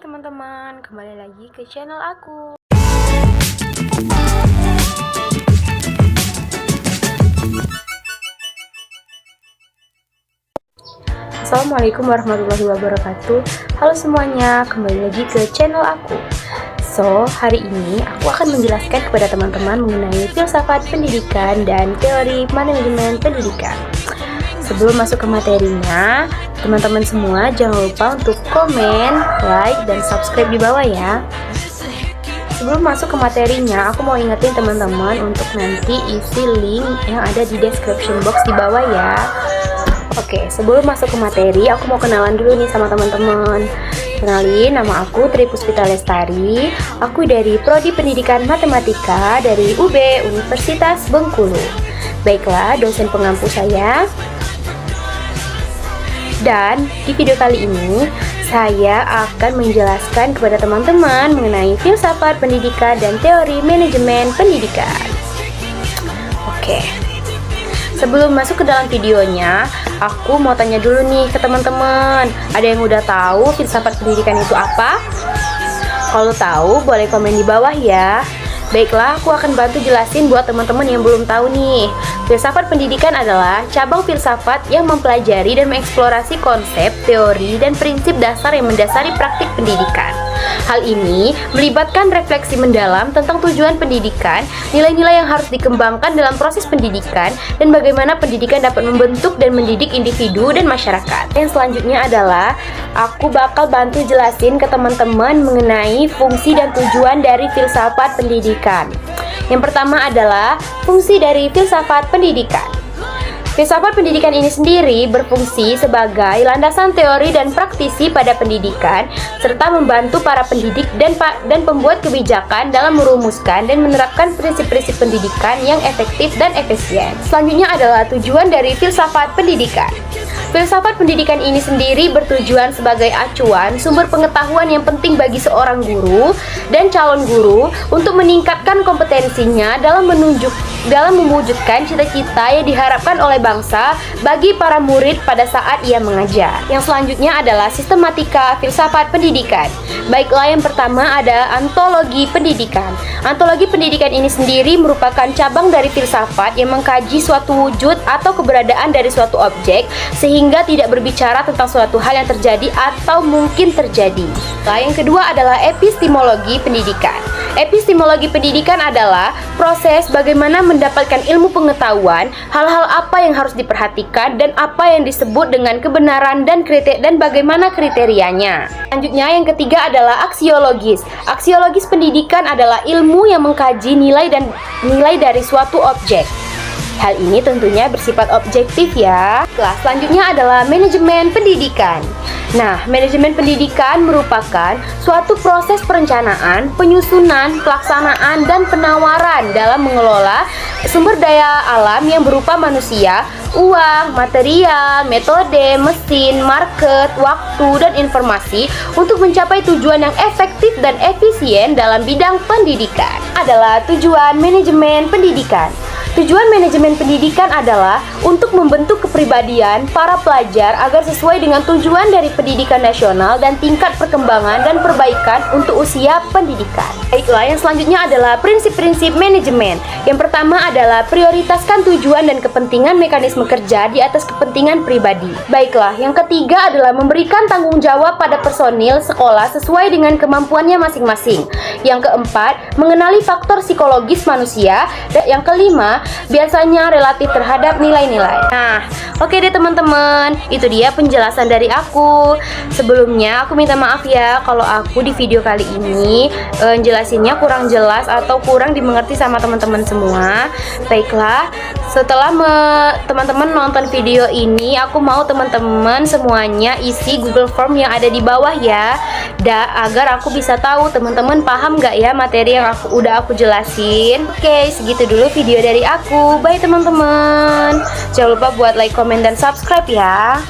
teman-teman, kembali lagi ke channel aku. Assalamualaikum warahmatullahi wabarakatuh. Halo semuanya, kembali lagi ke channel aku. Hari ini aku akan menjelaskan kepada teman-teman mengenai filsafat pendidikan dan teori manajemen pendidikan. Sebelum masuk ke materinya, teman-teman semua jangan lupa untuk komen, like, dan subscribe di bawah ya. Sebelum masuk ke materinya, aku mau ingetin teman-teman untuk nanti isi link yang ada di description box di bawah ya. Oke, sebelum masuk ke materi, aku mau kenalan dulu nih sama teman-teman. Kenalin, nama aku Tri Puspita Lestari. Aku dari Prodi Pendidikan Matematika dari UB Universitas Bengkulu. Baiklah, dosen pengampu saya. Dan di video kali ini, saya akan menjelaskan kepada teman-teman mengenai filsafat pendidikan dan teori manajemen pendidikan. Oke. Sebelum masuk ke dalam videonya, aku mau tanya dulu nih ke teman-teman. Ada yang udah tahu filsafat pendidikan itu apa? Kalau tahu, boleh komen di bawah ya. Baiklah, aku akan bantu jelasin buat teman-teman yang belum tahu nih. Filsafat pendidikan adalah cabang filsafat yang mempelajari dan mengeksplorasi konsep, teori, dan prinsip dasar yang mendasari praktik pendidikan. Hal ini melibatkan refleksi mendalam tentang tujuan pendidikan, nilai-nilai yang harus dikembangkan dalam proses pendidikan, dan bagaimana pendidikan dapat membentuk dan mendidik individu dan masyarakat. Yang selanjutnya adalah aku bakal bantu jelasin ke teman-teman mengenai fungsi dan tujuan dari filsafat pendidikan. Yang pertama adalah fungsi dari filsafat pendidikan. Filsafat pendidikan ini sendiri berfungsi sebagai landasan teori dan praktisi pada pendidikan, serta membantu para pendidik dan pembuat kebijakan dalam merumuskan dan menerapkan prinsip-prinsip pendidikan yang efektif dan efisien. Selanjutnya adalah tujuan dari filsafat pendidikan. Filsafat pendidikan ini sendiri bertujuan sebagai acuan sumber pengetahuan yang penting bagi seorang guru dan calon guru untuk meningkatkan kompetensinya dalam mewujudkan cita-cita yang diharapkan oleh bangsa bagi para murid pada saat ia mengajar. Yang selanjutnya adalah sistematika filsafat pendidikan. Baiklah, yang pertama ada antologi pendidikan. Antologi pendidikan ini sendiri merupakan cabang dari filsafat yang mengkaji suatu wujud atau keberadaan dari suatu objek sehingga tidak berbicara tentang suatu hal yang terjadi atau mungkin terjadi. Nah, yang kedua adalah epistemologi pendidikan. Epistemologi pendidikan adalah proses bagaimana mendapatkan ilmu pengetahuan, hal-hal apa yang harus diperhatikan dan apa yang disebut dengan kebenaran dan bagaimana kriterianya. Selanjutnya yang ketiga adalah aksiologis. Aksiologis pendidikan adalah ilmu yang mengkaji nilai dari suatu objek. Hal ini tentunya bersifat objektif ya. Kelas selanjutnya adalah manajemen pendidikan. Nah, manajemen pendidikan merupakan suatu proses perencanaan, penyusunan, pelaksanaan, dan penawaran dalam mengelola sumber daya alam yang berupa manusia, uang, material, metode, mesin, market, waktu, dan informasi untuk mencapai tujuan yang efektif dan efisien dalam bidang pendidikan. Adalah tujuan manajemen pendidikan. Tujuan manajemen pendidikan adalah untuk membentuk kepribadian para pelajar agar sesuai dengan tujuan dari pendidikan nasional dan tingkat perkembangan dan perbaikan untuk usia pendidikan. Baiklah, yang selanjutnya adalah prinsip-prinsip manajemen. Yang pertama adalah prioritaskan tujuan dan kepentingan mekanisme kerja di atas kepentingan pribadi. Baiklah, yang ketiga adalah memberikan tanggung jawab pada personil sekolah sesuai dengan kemampuannya masing-masing. Yang keempat, mengenali faktor psikologis manusia. Dan yang kelima, biasanya relatif terhadap nilai-nilai. Nah, oke deh teman-teman, itu dia penjelasan dari aku. Sebelumnya aku minta maaf ya kalau aku di video kali ini jelasinnya kurang jelas atau kurang dimengerti sama teman-teman semua. Baiklah, setelah teman-teman nonton video ini, aku mau teman-teman semuanya isi Google Form yang ada di bawah ya, agar aku bisa tahu teman-teman paham gak ya materi yang udah aku jelasin. Oke, segitu dulu video dari aku. Bye teman-teman. Jangan lupa buat like, komen, dan subscribe ya.